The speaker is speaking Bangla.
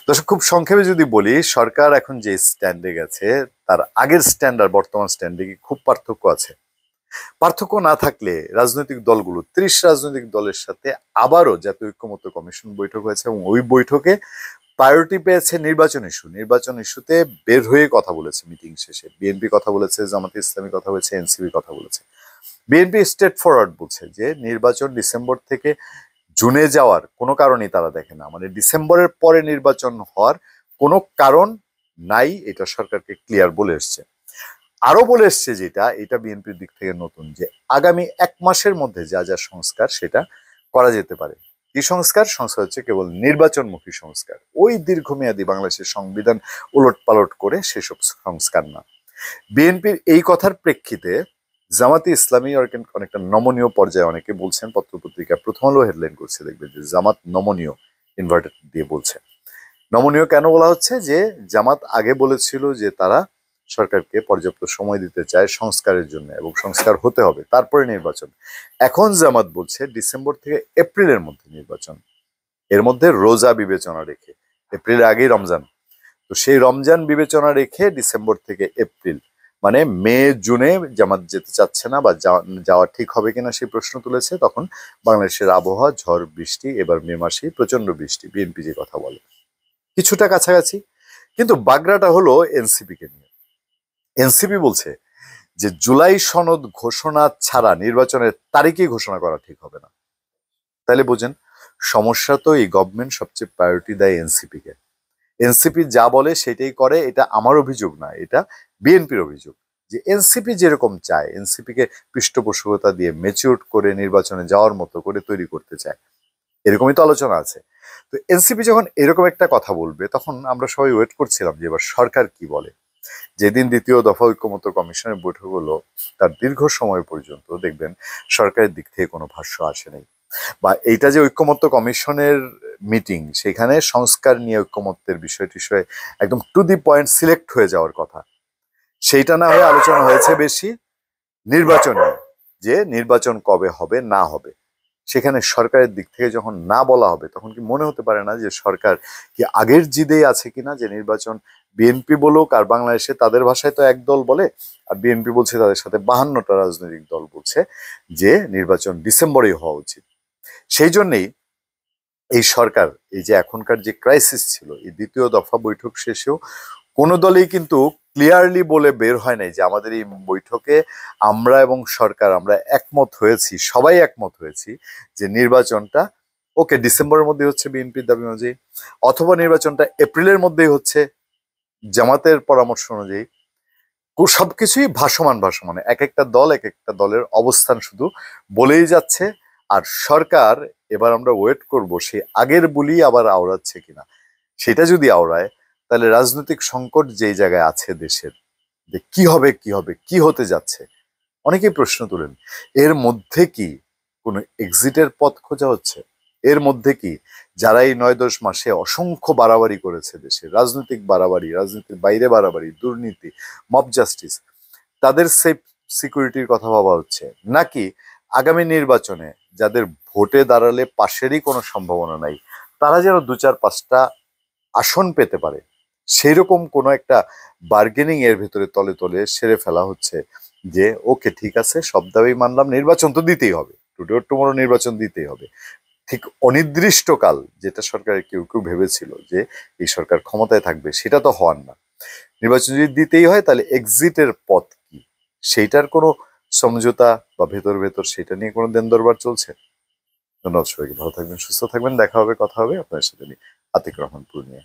দর্শক, খুব সংক্ষেপে যদি বলি, সরকার এখন যে স্ট্যান্ডে গেছে তার আগের স্ট্যান্ড আর বর্তমান স্ট্যান্ডে খুব পার্থক্য আছে। পার্থক্য না থাকলে রাজনৈতিক দলগুলো ৩০ রাজনৈতিক দলের সাথে আবারও জাতীয় ঐক্যমত্য কমিশন বৈঠক হয়েছে এবং ওই বৈঠকে প্রায়োরিটি পেয়েছে নির্বাচন ইস্যু। নির্বাচন ইস্যুতে বের হয়ে কথা বলেছে মিটিং শেষে। বিএনপি কথা বলেছে, জামাতে ইসলামী কথা বলেছে, এনসিপি কথা বলেছে। বিএনপি স্ট্রেট ফরওয়ার্ড বলছে যে নির্বাচন ডিসেম্বর থেকে জুনে যাওয়ার কোনো কারণই তারা দেখে না, মানে ডিসেম্বরের পরে নির্বাচন হওয়ার কোনো কারণ নাই, এটা সরকারকে ক্লিয়ার বলে এসছে। আরো বলে এসছে যেটা, এটা বিএনপির দিক থেকে নতুন, যে আগামী ১ মাসের মধ্যে যা যা সংস্কার সেটা করা যেতে পারে। কি সংস্কার? সংস্কার হচ্ছে কেবল নির্বাচনমুখী সংস্কার, ওই দীর্ঘমেয়াদী বাংলাদেশের সংবিধান উলট পালট করে সেসব সংস্কার না। বিএনপির এই কথার প্রেক্ষিতে জামাতে ইসলামী অনেকটা নমনীয় পর্যায়ে, অনেকে বলছেন, পত্রপত্রিকায় প্রথম আলো হেডলাইন করছে, দেখবেন যে জামাত নমনীয় ইনভার্টেড দিয়ে বলছে। নমনীয় কেন বলা হচ্ছে? যে জামাত আগে বলেছিল যে তারা সরকারকে পর্যাপ্ত সময় দিতে চায় সংস্কারের জন্য এবং সংস্কার হতে হবে, তারপরে নির্বাচন। এখন জামাত বলছে ডিসেম্বর থেকে এপ্রিলের মধ্যে নির্বাচন, এর মধ্যে রোজা বিবেচনা রেখে। এপ্রিলের আগেই রমজান, তো সেই রমজান বিবেচনা রেখে ডিসেম্বর থেকে এপ্রিল, মানে মে জুনে জামাত যেতে চাচ্ছে না, বা যাওয়া ঠিক হবে কিনা সেই প্রশ্ন তুলেছে। তখন বাংলাদেশের আবহাওয়া ঝড় বৃষ্টি, এবার মে মাসেই প্রচন্ড বৃষ্টি, বিএনপি যে কথা বলে কিছুটা কাছাকাছি। কিন্তু বাগড়াটা হলো এনসিপি কে নিয়ে। এনসিপি বলছে যে জুলাই সনদ ঘোষণা ছাড়া নির্বাচনের তারিখই ঘোষণা করা ঠিক হবে না। তাহলে বোঝেন, সমস্যা তো এই গভর্নমেন্ট সবচেয়ে প্রায়োরিটি দেয় এনসিপি কে। এনসিপি যা বলে সেটাই করে। এটা আমার অভিযোগ না, এটা বিএনপির অভিযোগ, যে এনসিপি যেরকম চায়, এনসিপি কে পৃষ্ঠপোষকতা দিয়ে ম্যাচিউর করে নির্বাচনে যাওয়ার মতো করে তৈরি করতে চায়, এরকমই তো আলোচনা আছে। তো এনসিপি যখন এরকম একটা কথা বলবে, তখন আমরা সবাই ওয়েট করছিলাম যে এবার সরকার কি বলে। যেদিন দ্বিতীয় দফা ঐক্যমত্য কমিশনের বৈঠক হলো, তার দীর্ঘ সময় পর্যন্ত দেখবেন সরকারের দিক থেকে কোনো ভাষ্য আসে নাই, বা এইটা যে ঐক্যমত্য কমিশনের মিটিং, সেখানে সংস্কার নিয়ে ঐক্যমত্যের বিষয় টিষয়ে একদম টু দি পয়েন্ট সিলেক্ট হয়ে যাওয়ার কথা, সেইটা না হয়ে আলোচনা হয়েছে বেশি নির্বাচন নিয়ে, যে নির্বাচন কবে হবে না হবে। সেখানে সরকারের দিক থেকে যখন না বলা হবে, তখন কি মনে হতে পারে না যে সরকার কি আগের জিদেই আছে কিনা, যে নির্বাচন বিএনপি বলুক, আর বাংলাদেশে তাদের ভাষায় তো এক দল বলে, আর বিএনপি বলছে তাদের সাথে 52টা রাজনৈতিক দল বলছে যে নির্বাচন ডিসেম্বরেই হওয়া উচিত। সেই জন্যেই এই সরকার, এই যে এখনকার যে ক্রাইসিস ছিল, এই দ্বিতীয় দফা বৈঠক শেষেও কোনো দলই কিন্তু ক্লিয়ারলি বলে বের হয় নাই যে আমাদের এই বৈঠকে আমরা এবং সরকার আমরা একমত হয়েছি, সবাই একমত হয়েছি যে নির্বাচনটা ওকে ডিসেম্বরের মধ্যে হচ্ছে বিএনপির দাবি অনুযায়ী, অথবা নির্বাচনটা এপ্রিলের মধ্যেই হচ্ছে জামাতের পরামর্শ অনুযায়ী। সবকিছুই ভাসমান ভাসমান, এক একটা দল এক একটা দলের অবস্থান শুধু বলেই যাচ্ছে। আর সরকার, এবার আমরা ওয়েট করব সে আগের বলি আবার আওড়াচ্ছে কিনা। সেটা যদি আওড়ায়, তাহলে রাজনৈতিক সংকট যেই জায়গায় আছে দেশের, যে কি হবে কি হবে কি হতে যাচ্ছে, অনেকেই প্রশ্ন তুলেন। এর মধ্যে কি কোনো এক্সিটের পথ খোঁজা হচ্ছে? এর মধ্যে কি যারা এই ৯-১০ মাসে অসংখ্য বাড়াবাড়ি করেছে, দেশের রাজনৈতিক বাড়াবাড়ি, রাজনীতির বাইরে বাড়াবাড়ি, দুর্নীতি, মব জাস্টিস, তাদের সেফ সিকিউরিটির কথা ভাবা হচ্ছে? নাকি আগামী নির্বাচনে যাদের ভোটে দাঁড়ালে পাশেরই কোনো সম্ভাবনা নাই, তারা যেন ২-৪-৫টা আসন পেতে পারে, সেই রকম কোনো একটা বার্গেনিং এর ভেতরে তলে তলে সেরে ফেলা হচ্ছে, যে ওকে ঠিক আছে, সব দাবি মানলাম, নির্বাচন তো দিতেই হবে, টুডে অর টুমরো নির্বাচন দিতেই হবে। ঠিক অনির্দিষ্টকাল, যেটা সরকারের কেউ কেউ ভেবেছিল যে এই সরকার ক্ষমতায় থাকবে, সেটা তো হওয়ার না। নির্বাচন যদি দিতেই হয়, তাহলে এক্সিটের পথ কি, সেইটার কোনো সমঝোতা বা ভেতর ভেতর সেটা নিয়ে কোনো দেন দরবার চলছে? ধন্যবাদ সবাইকে, ভালো থাকবেন, সুস্থ থাকবেন, দেখা হবে, কথা হবে আপনার সাথে। আতিক রহমান পূর্ণিয়া।